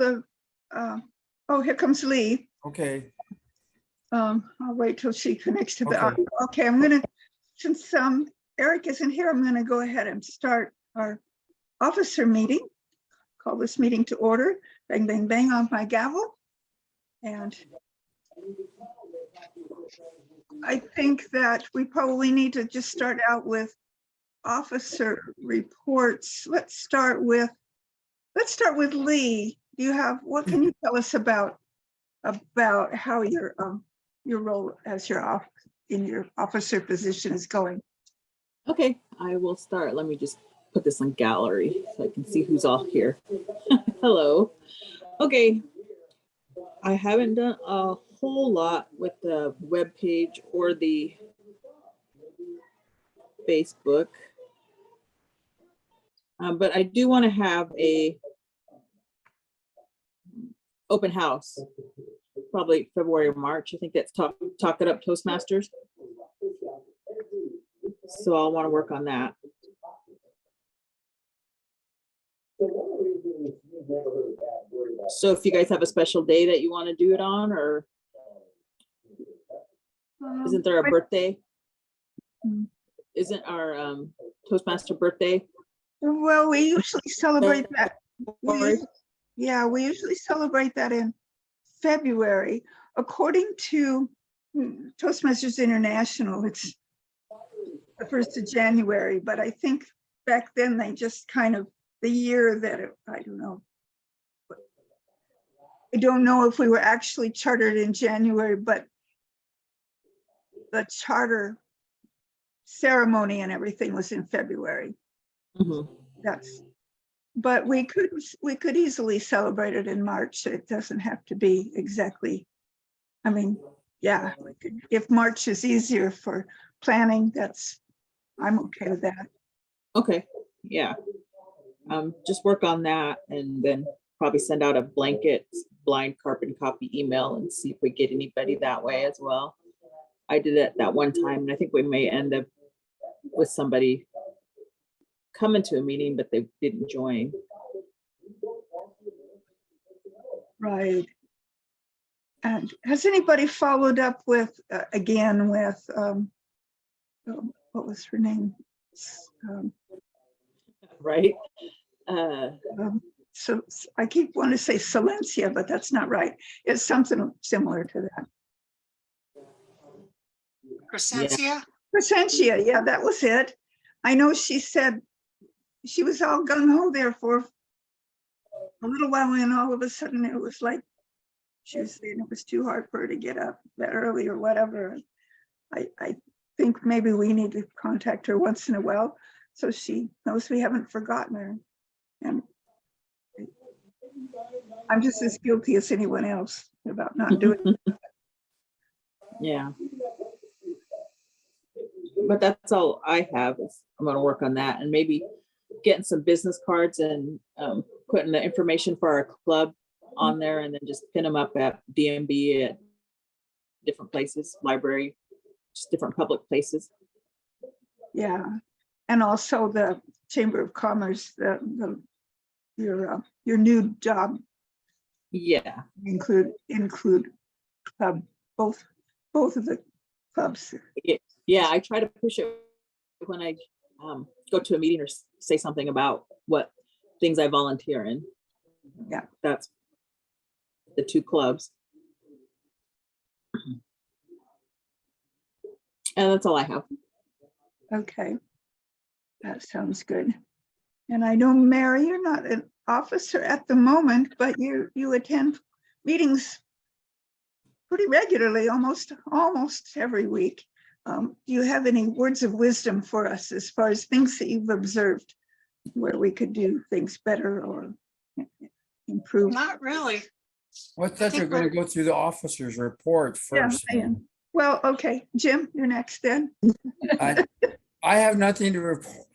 the, oh, here comes Lee. Okay. I'll wait till she connects to the Okay. audio. Okay, I'm gonna, since Eric isn't here, I'm gonna go ahead and start our officer meeting. Call this meeting to order. Bang, bang, bang on my gavel. And I think that we probably need to just start out with officer reports. Let's start with Lee. Do you have, what can you tell us about how your role as in your officer position is going? Okay, I will start. Let me just put this on gallery so I can see who's all here. Hello. Okay, I haven't done a whole lot with the web page or the Facebook, but I do want to have a open house, probably February or March. I think that's Talk It Up Toastmasters. So I'll want to work on that. So if you guys have a special day that you want to do it on, or isn't there a birthday? Isn't our Toastmaster birthday? Well, we usually celebrate that. Yeah, we usually celebrate that in February. According to Toastmasters International, it's the 1st of January, but I think back then they just kind of, the year that I don't know. I don't know if we were actually chartered in January, but the charter ceremony and everything was in February. Mm-hmm. But we could easily celebrate it in March. It doesn't have to be exactly, I mean, yeah, if March is easier for planning, I'm okay with that. Okay, yeah. Just work on that and then probably send out a blanket blind carbon copy email and see if we get anybody that way as well. I did it that one time, and I think we may end up with somebody coming to a meeting, but they didn't join. Right. And has anybody followed up with, again, with, what was her name? Right. So I keep wanting to say Silencia, but that's not right. It's something similar to that. Crescencia? Crescencia, yeah, that was it. I know she said she was all gung-ho there for a little while, and all of a sudden it was like she was saying it was too hard for her to get up that early or whatever. I think maybe we need to contact her once in a while so she knows we haven't forgotten her. And I'm just as guilty as anyone else about not doing it. Yeah. But that's all I have. I'm going to work on that and maybe getting some business cards and putting the information for our club on there, and then just pin them up at DMB at different places, library, just different public places. Yeah, and also the Chamber of Commerce, your new job. Yeah. Include club, both of the clubs. Yeah, I try to push it when I go to a meeting or say something about what things I volunteer in. Yeah, that's the 2 clubs. And that's all I have. Okay, that sounds good. And I know, Mary, you're not an officer at the moment, but you attend meetings pretty regularly, almost every week. Do you have any words of wisdom for us as far as things that you've observed where we could do things better or improve? Not really. Well, I thought you're going to go through the officer's report first. Yeah, I am. Well, okay, Jim, you're next then. I have nothing to report.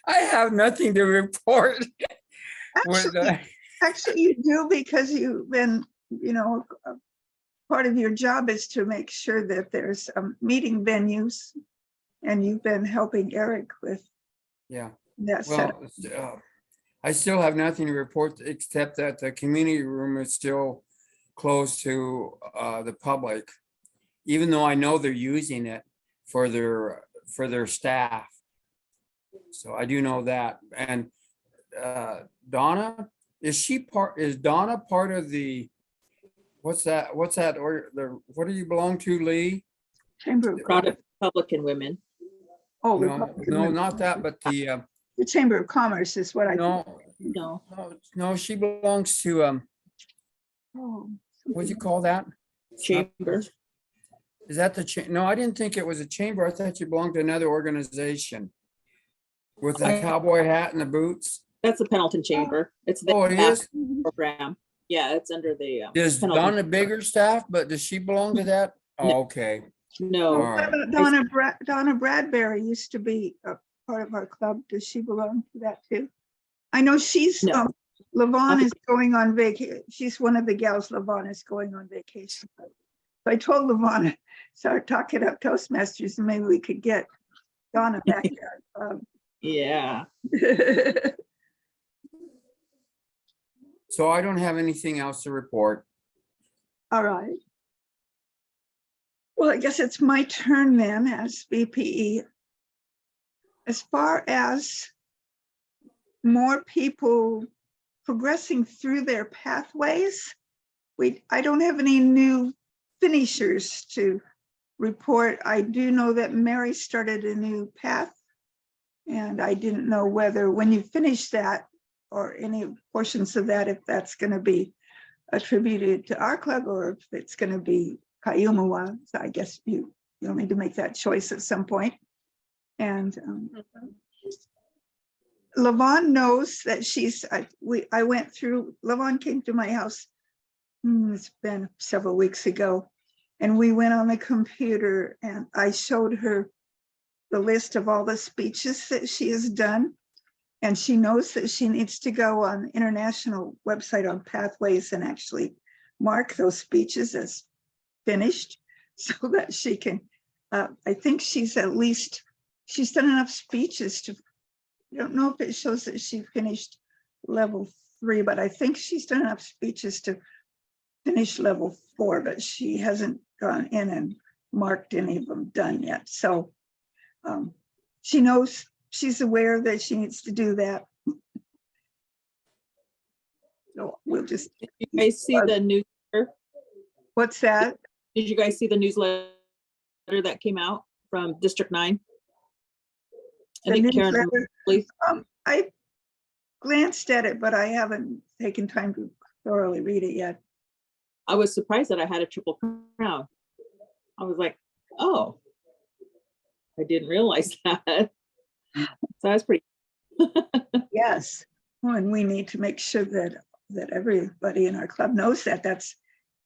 I have nothing to report. Actually, you do, because you've been, part of your job is to make sure that there's meeting venues, and you've been helping Eric with Yeah. that setup. Well, I still have nothing to report except that the community room is still closed to the public, even though I know they're using it for their staff. So I do know that. And Donna, is Donna part of the, what's that, or what do you belong to, Lee? Chamber of Product Republican women. Oh, No, Republican no, women. not that, but the, The Chamber of Commerce is what I. no, No, no, she belongs to, Oh, what do you call that? chamber. Is that the, no, I didn't think it was a chamber. I thought you belonged to another organization with the I- cowboy hat and the boots. That's the Pendleton Chamber. It's the Oh, it is? program. Yeah, it's under the. Does Pendleton. Donna Bigger staff, but does she belong to that? No. Oh, okay. No, All what right. about Donna Bradbury used to be a part of our club. Does she belong to that too? I know she's, No. Levon is going on vacation. She's one of the gals Levon is going on vacation. So I told Levon, start talking up Toastmasters and maybe we could get Donna back there. yeah. So I don't have anything else to report. All right. Well, I guess it's my turn then as VPE. As far as more people progressing through their pathways, I don't have any new finishers to report. I do know that Mary started a new path, and I didn't know whether when you finish that or any portions of that, if that's going to be attributed to our club or if it's going to be Kayumawa. So I guess you'll need to make that choice at some point. And Levon knows that I went through, Levon came to my house, it's been several weeks ago, and we went on the computer and I showed her the list of all the speeches that she has done. And she knows that she needs to go on the international website on Pathways and actually mark those speeches as finished so that she can, I think she's done enough speeches to, I don't know if it shows that she finished level 3, but I think she's done enough speeches to finish level 4, but she hasn't gone in and marked any of them done yet. So she knows, she's aware that she needs to do that. So we'll just. Did you guys see the newsletter? What's that? Did you guys see the newsletter that came out from District 9? I The think Karen, newsletter? please. I glanced at it, but I haven't taken time to thoroughly read it yet. I was surprised that I had a triple crown. I was like, oh, I didn't realize that. So that's pretty. Yes. Well, and we need to make sure that everybody in our club knows that. That's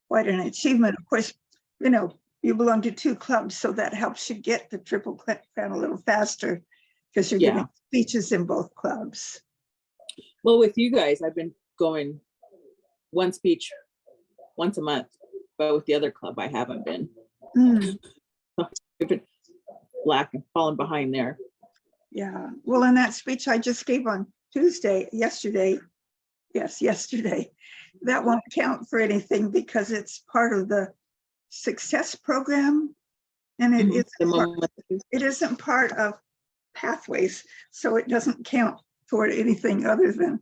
quite an achievement. Of course, you belong to 2 clubs, so that helps you get the triple crown a little faster because you're giving speeches in both clubs. Well, with you guys, I've been going one speech once a month, but with the other club, I haven't been. I've been falling behind there. Yeah. Well, in that speech I just gave on yesterday, that won't count for anything because it's part of the success program. And it isn't part of Pathways, so it doesn't count toward anything other than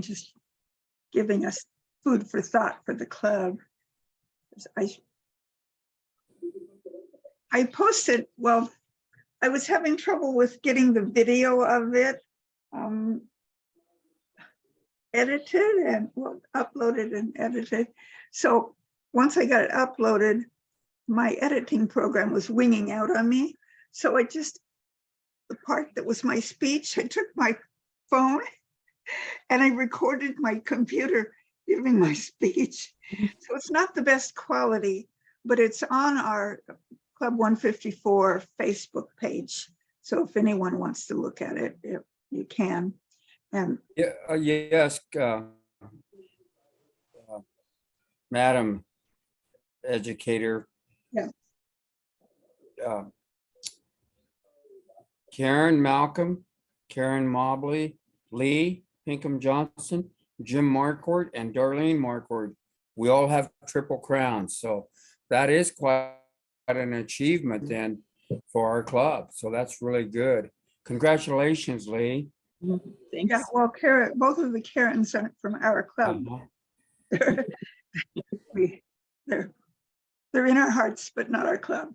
just giving us food for thought for the club. I posted, well, I was having trouble with getting the video of it edited and uploaded and edited. So once I got it uploaded, my editing program was winging out on me. So the part that was my speech, I took my phone and I recorded my computer giving my speech. So it's not the best quality, but it's on our Club 154 Facebook page. So if anyone wants to look at it, you can. And Yes, Madam Educator. Yeah. Karen Malcolm, Karen Mobley, Lee Pinkham Johnson, Jim Marquardt, and Darlene Marquardt. We all have triple crowns, so that is quite an achievement then for our club. So that's really good. Congratulations, Lee. Thanks. Yeah, well, Karen, both of the Karens are from our club. Uh-huh. They're in our hearts, but not our club.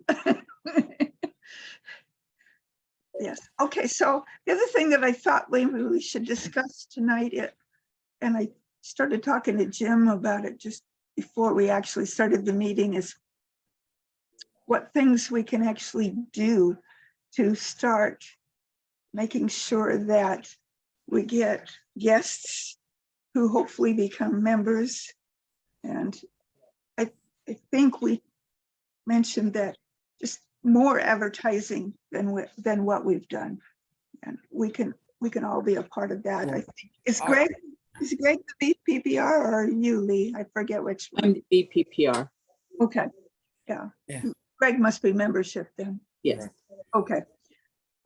Yes. Okay. So the other thing that I thought maybe we should discuss tonight, and I started talking to Jim about it just before we actually started the meeting, is what things we can actually do to start making sure that we get guests who hopefully become members. And I think we mentioned that just more advertising than what we've done, and we can all be a part of that. I think is Greg the BPPR or you, Lee? I forget which one. I'm the BPPR. Okay, yeah. Yeah. Greg must be membership then. Yes. Okay,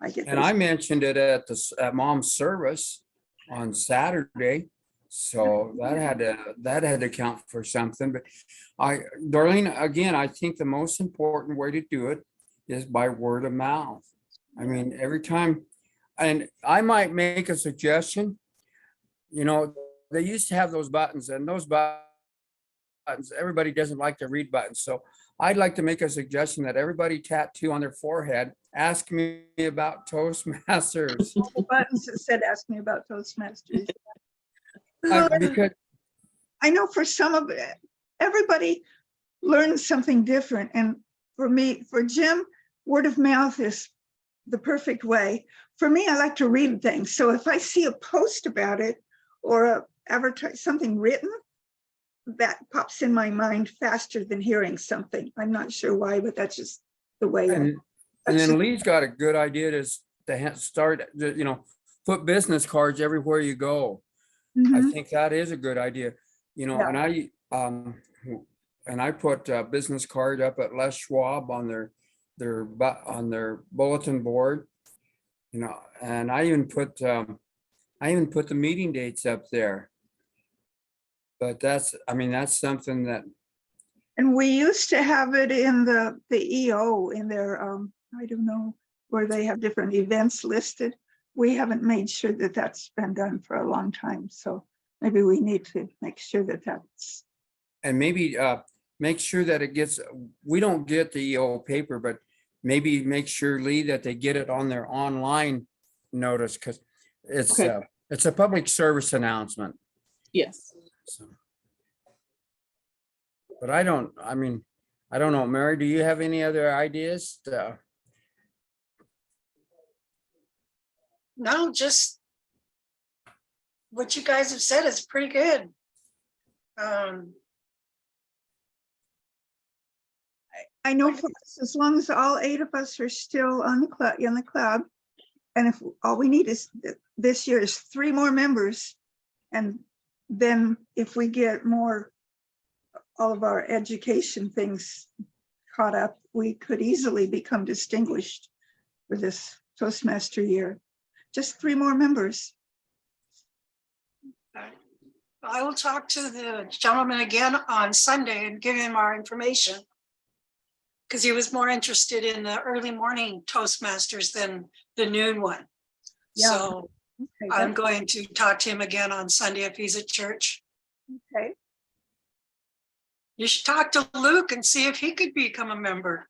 I get. And I mentioned it at Mom's service on Saturday. So that had to count for something. But Darlene, again, I think the most important way to do it is by word of mouth. I mean, every time, and I might make a suggestion. You know, they used to have those buttons, and those buttons, everybody doesn't like to read buttons. So I'd like to make a suggestion that everybody tattoo on their forehead, ask me about Toastmasters. the buttons that said, ask me about Toastmasters. Because I know for some of it, everybody learns something different. And for me, for Jim, word of mouth is the perfect way. For me, I like to read things. So if I see a post about it or something written, that pops in my mind faster than hearing something. I'm not sure why, but that's just the way. and then Lee's got a good idea to start, put business cards everywhere you go. I think that is a good idea, Yeah. and I put a business card up at Les Schwab on their bulletin board, and I even put the meeting dates up there. But that's something that. And we used to have it in the EO in their, I don't know, where they have different events listed. We haven't made sure that that's been done for a long time. So maybe we need to make sure that that's. And maybe make sure that we don't get the EO paper, but maybe make sure, Lee, that they get it on their online notice, because it's a public service announcement. Yes. So. But I don't know, Mary, do you have any other ideas? No, just what you guys have said is pretty good. I know for us, as long as all 8 of us are still on in the club, and if all we need is this year is 3 more members, and then if we get all of our education things caught up, we could easily become distinguished for this Toastmaster year. Just 3 more members. I will talk to the gentleman again on Sunday and give him our information, because he was more interested in the early morning Toastmasters than the noon one. Yeah. So Okay, I'm going to talk to him again on Sunday if he's at church. okay. You should talk to Luke and see if he could become a member.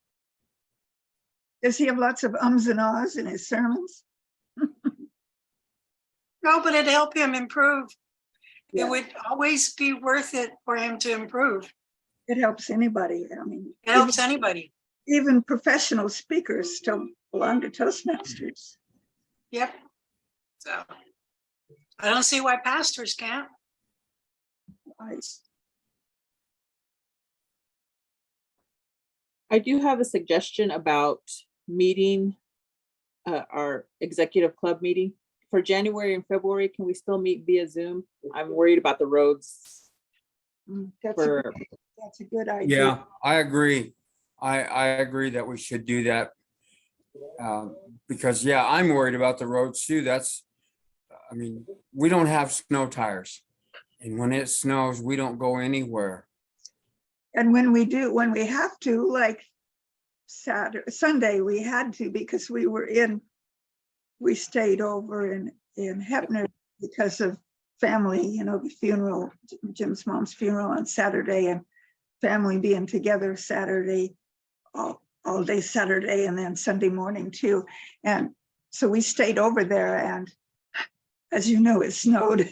Does he have lots of ums and ahs in his sermons? No, but it'd help him improve. Yeah. It would always be worth it for him to improve. It helps anybody. I mean, It helps anybody. even professional speakers still belong to Toastmasters. Yep. So I don't see why pastors can't. I do have a suggestion about meeting our executive club meeting for January and February. Can we still meet via Zoom? I'm worried about the roads. That's a good idea. Yeah, I agree. I agree that we should do that. Because I'm worried about the roads too. I mean, we don't have snow tires. And when it snows, we don't go anywhere. And when we do, when we have to, like Sunday, we had to because we stayed over in Hebner because of family, you know, the funeral, Jim's mom's funeral on Saturday, and family being together Saturday, all day Saturday, and then Sunday morning too. And so we stayed over there, and as you know, it snowed.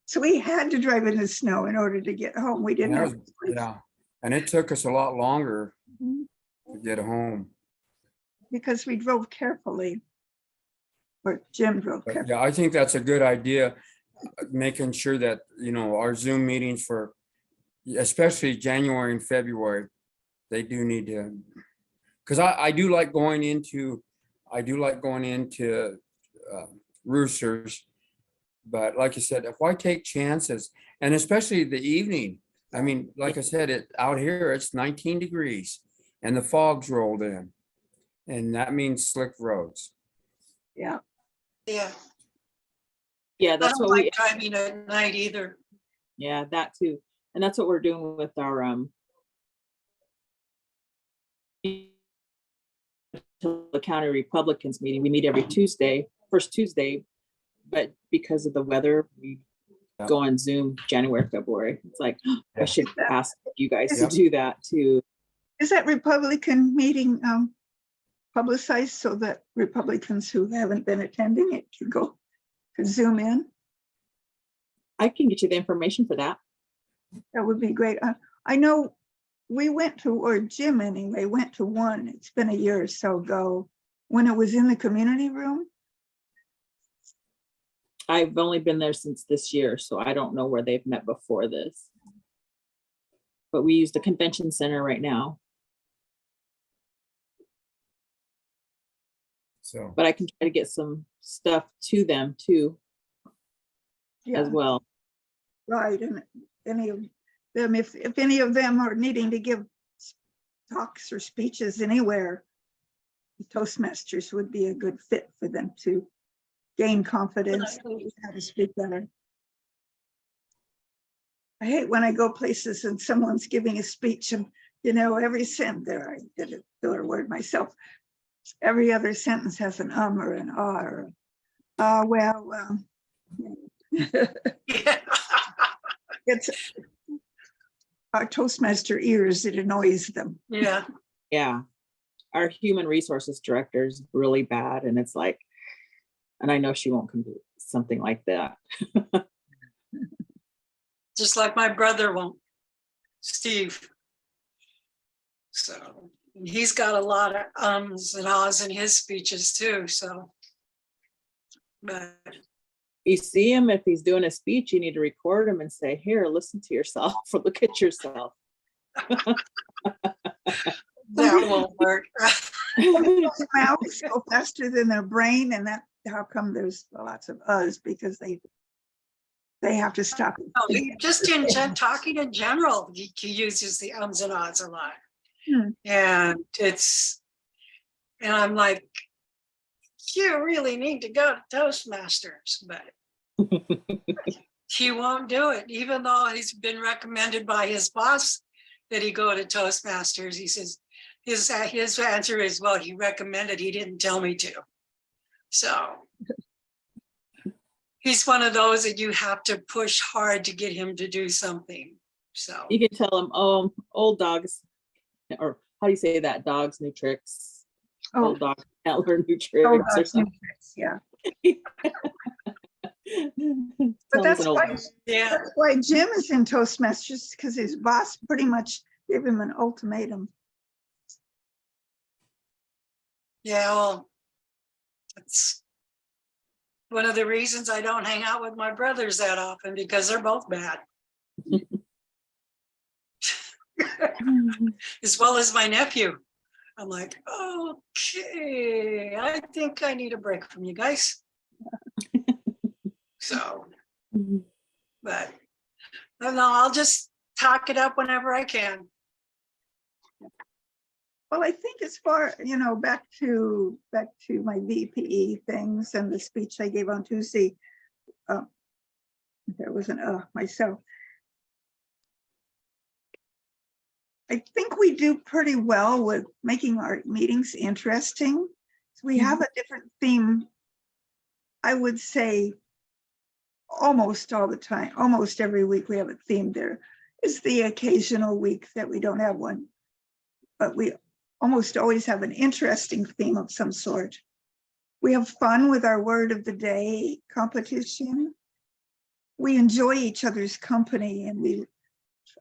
So we had to drive in the snow in order to get home. We didn't And have. that was- Yeah, and it took us a lot longer Mhm. to get home. Because we drove carefully. Or Jim drove But carefully. yeah, I think that's a good idea, making sure that, you know, our Zoom meetings for, especially January and February, they do need to, because I do like going into, Roosters. But like I said, if I take chances, and especially the evening, I mean, like I said, out here, it's 19 degrees and the fog's rolled in. And that means slick roads. Yeah. Yeah, Yeah, I that's don't what we, like driving at night either. yeah, that too. And that's what we're doing with our, the county Republicans meeting. We meet every Tuesday, first Tuesday, but because of the weather, we Yeah. go on Zoom January, February. It's like, I Yeah. should ask you guys to Yep. do that too. Is that Republican meeting publicized so that Republicans who haven't been attending it can go, can Zoom in? I can get you the information for that. That would be great. I know we went to, or Jim anyway, went to one, it's been a year or so ago, when it was in the community room. I've only been there since this year, so I don't know where they've met before this. But we use the convention center right now, So, but I can try to get some stuff to them too, Yeah, as well. right, and any of them, if any of them are needing to give talks or speeches anywhere, Toastmasters would be a good fit for them to gain confidence, how to speak better. I hate when I go places and someone's giving a speech and, you know, every sentence there, I did a filler word myself. Every other sentence has an or an or. Well. Yeah. It's our Toastmaster ears, it annoys them. Yeah, Yeah. Our human resources director is really bad, and it's like, and I know she won't come to something like that. just like my brother won't, Steve. So he's got a lot of ums and ahs in his speeches too, so. But You see him, if he's doing a speech, you need to record him and say, here, listen to yourself or look at yourself. that won't work. Mouths go faster than their brain, and that how come there's lots of us, because they have to stop. Just talking in general, he uses the ums and ahs a lot. Hmm. And I'm like, you really need to go to Toastmasters, but he won't do it, even though he's been recommended by his boss that he go to Toastmasters. He says his answer is, well, he recommended, he didn't tell me to. So he's one of those that you have to push hard to get him to do something. So You can tell him, oh, old dogs, or how do you say that? Dogs, new tricks. Oh, Old dogs can't learn new tricks or that's something. yeah. Tell him that's he's an old why- dog. yeah, That's why Jim is in Toastmasters, because his boss pretty much gave him an ultimatum. yeah, well, that's one of the reasons I don't hang out with my brothers that often, because they're both bad. As well as my nephew. I'm like, okay, I think I need a break from you guys. So, but no, I'll just talk it up whenever I can. Well, I think as far, you know, back to my VPE things and the speech I gave on Tuesday, there was an myself. I think we do pretty well with making our meetings interesting. So we have a different theme, I would say, almost all the time, almost every week we have a theme. There is the occasional week that we don't have one, but we almost always have an interesting theme of some sort. We have fun with our word of the day competition. We enjoy each other's company, and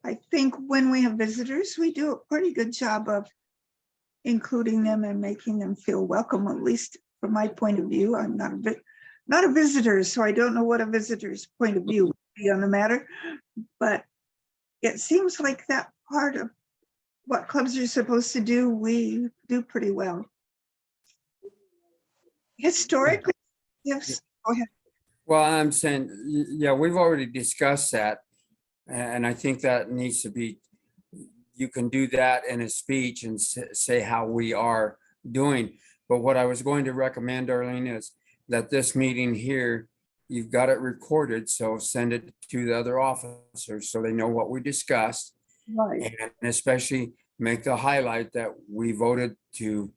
I think when we have visitors, we do a pretty good job of including them and making them feel welcome, at least from my point of view. I'm not a visitor, so I don't know what a visitor's point of view would be on the matter, but it seems like that part of what clubs are supposed to do, we do pretty well. Historically, yes, go ahead. Well, I'm saying, yeah, we've already discussed that. And I think that needs to be, you can do that in a speech and say how we are doing. But what I was going to recommend, Arlene, is that this meeting here, you've got it recorded, so send it to the other officers so they know what we discussed. Right. And especially make the highlight that we voted to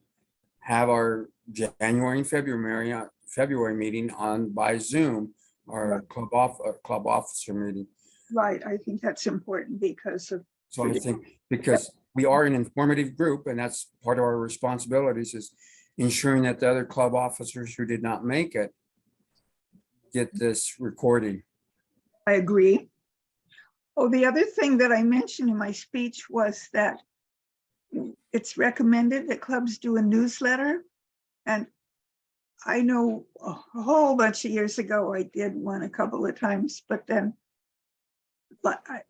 have our January and February meeting on by Zoom, our club officer meeting. Right, I think that's important because of. So I think because we are an informative group, and that's part of our responsibilities, is ensuring that the other club officers who did not make it get this recording. I agree. Oh, the other thing that I mentioned in my speech was that it's recommended that clubs do a newsletter. And I know a whole bunch of years ago, I did one a couple of times, but then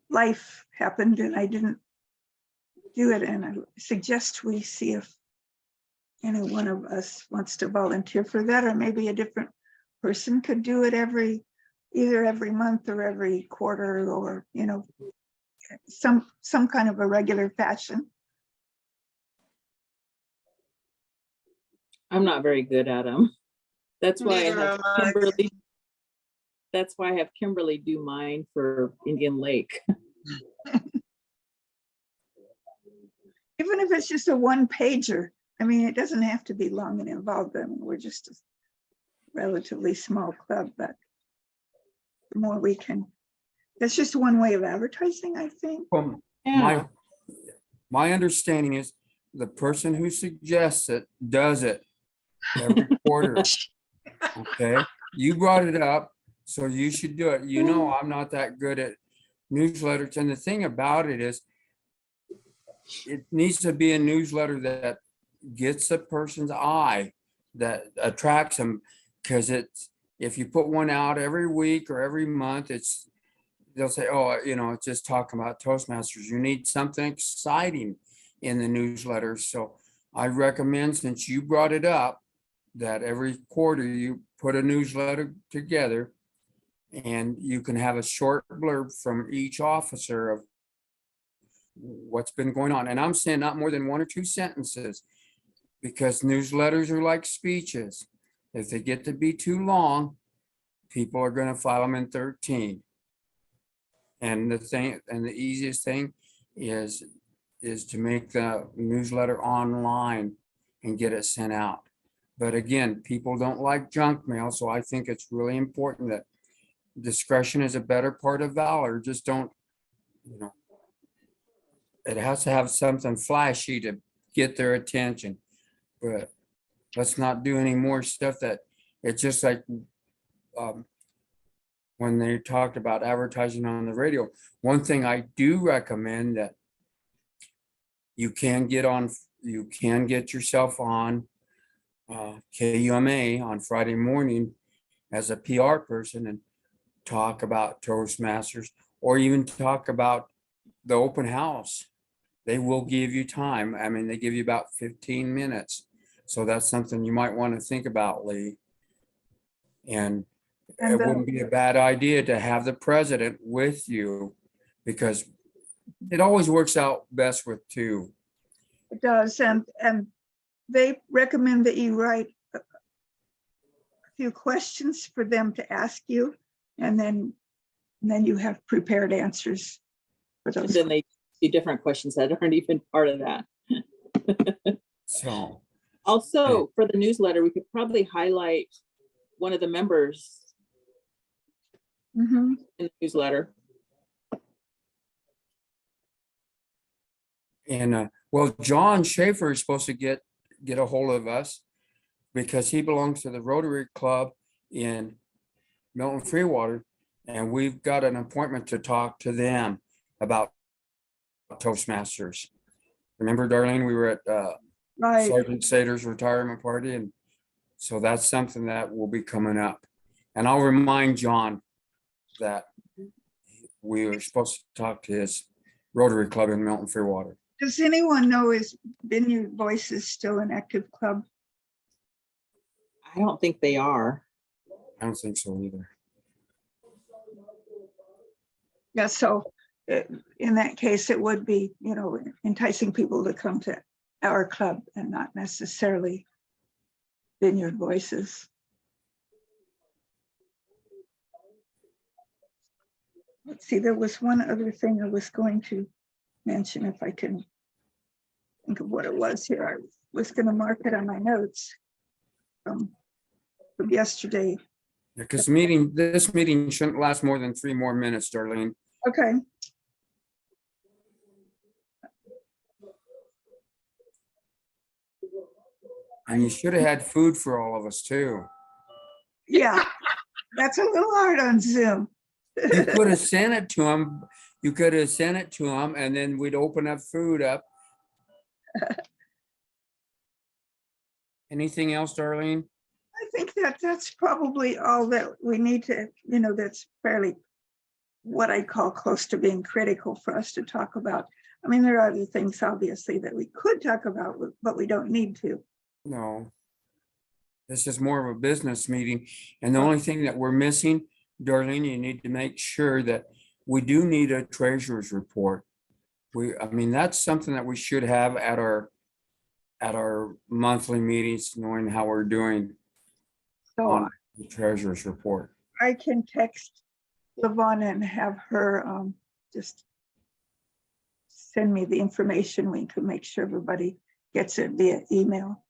life happened and I didn't do it. And I suggest we see if any one of us wants to volunteer for that, or maybe a different person could do it either every month or every quarter, or, you know, some kind of a regular fashion. I'm not very good at them. That's why I Neither have am I. Kimberly. That's why I have Kimberly do mine for Indian Lake. Even if it's just a one pager, I mean, it doesn't have to be long and involved. I mean, we're just a relatively small club, but the more we can, that's just one way of advertising, I think. Well, Yeah. my understanding is the person who suggests it does it every quarter. Okay, you brought it up, so you should do it. You know, I'm not that good at newsletters, and the thing about it is, it needs to be a newsletter that gets a person's eye, that attracts them, because it's, if you put one out every week or every month, they'll say, oh, you know, it's just talking about Toastmasters. You need something exciting in the newsletter. So I recommend, since you brought it up, that every quarter you put a newsletter together and you can have a short blurb from each officer of what's been going on. And I'm saying not more than 1 or 2 sentences, because newsletters are like speeches. If they get to be too long, people are going to file them in 13. And the easiest thing is to make the newsletter online and get it sent out. But again, people don't like junk mail, so I think it's really important that discretion is a better part of valor. Just don't, you know, it has to have something flashy to get their attention. But let's not do any more stuff that it's just like when they talked about advertising on the radio. One thing I do recommend that you can get yourself on KUMA on Friday morning as a PR person and talk about Toastmasters, or even talk about the open house. They will give you time. I mean, they give you about 15 minutes. So that's something you might want to think about, Lee. And it wouldn't be a bad idea to have the president with you, because it always works out best with 2. It does, and they recommend that you write a few questions for them to ask you. And then you have prepared answers for And those. then they see different questions that aren't even part of that. So, Also, for the newsletter, we could probably highlight one of the members Mhm. in the newsletter. and well, John Schaefer is supposed to get a hold of us because he belongs to the Rotary Club in Milton Freewater, and we've got an appointment to talk to them about Toastmasters. Remember, Darlene, we were at Right. Sergeant Sater's retirement party, and so that's something that will be coming up. And I'll remind John that we were supposed to talk to his Rotary Club in Milton Freewater. Does anyone know is Vineyard Voices still an active club? I don't think they are. I don't think so either. Yeah, so in that case, it would be, enticing people to come to our club and not necessarily Vineyard Voices. Let's see, there was one other thing I was going to mention, if I can think of what it was here. I was going to mark it on my notes from yesterday. Because this meeting shouldn't last more than 3 more minutes, Darlene. Okay. And you should have had food for all of us too. Yeah, that's a little hard on Zoom. You could have sent it to him. You could have sent it to him, and then we'd open up food up. Anything else, Darlene? I think that's probably all that we need to, that's fairly what I call close to being critical for us to talk about. I mean, there are other things obviously that we could talk about, but we don't need to. No. This is more of a business meeting. And the only thing that we're missing, Darlene, you need to make sure that we do need a treasurer's report. I mean, that's something that we should have at our monthly meetings, knowing how we're doing So on the treasurer's report. I can text Lavonna and have her just send me the information. We can make sure everybody gets it via email.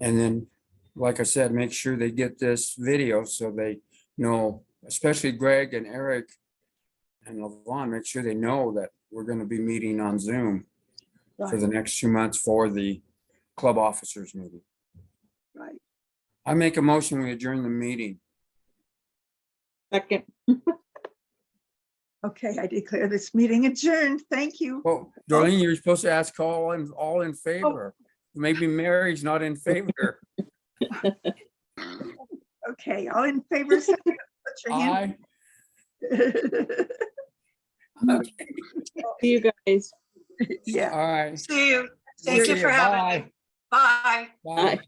And then, like I said, make sure they get this video so they know, especially Greg and Eric and Lavon, make sure they know that we're going to be meeting on Zoom for the next 2 months for the club officers meeting. Right. I make a motion, we adjourn the meeting. Second. Okay, I declare this meeting adjourned. Thank you. Well, Darlene, you're supposed to ask all in favor. Maybe Mary's not in favor. Okay, all in favor, say- put your hand. Aye. See you guys. Yeah. All right. See you. We'll Thank see you for having me. Bye. Bye. Bye. Bye.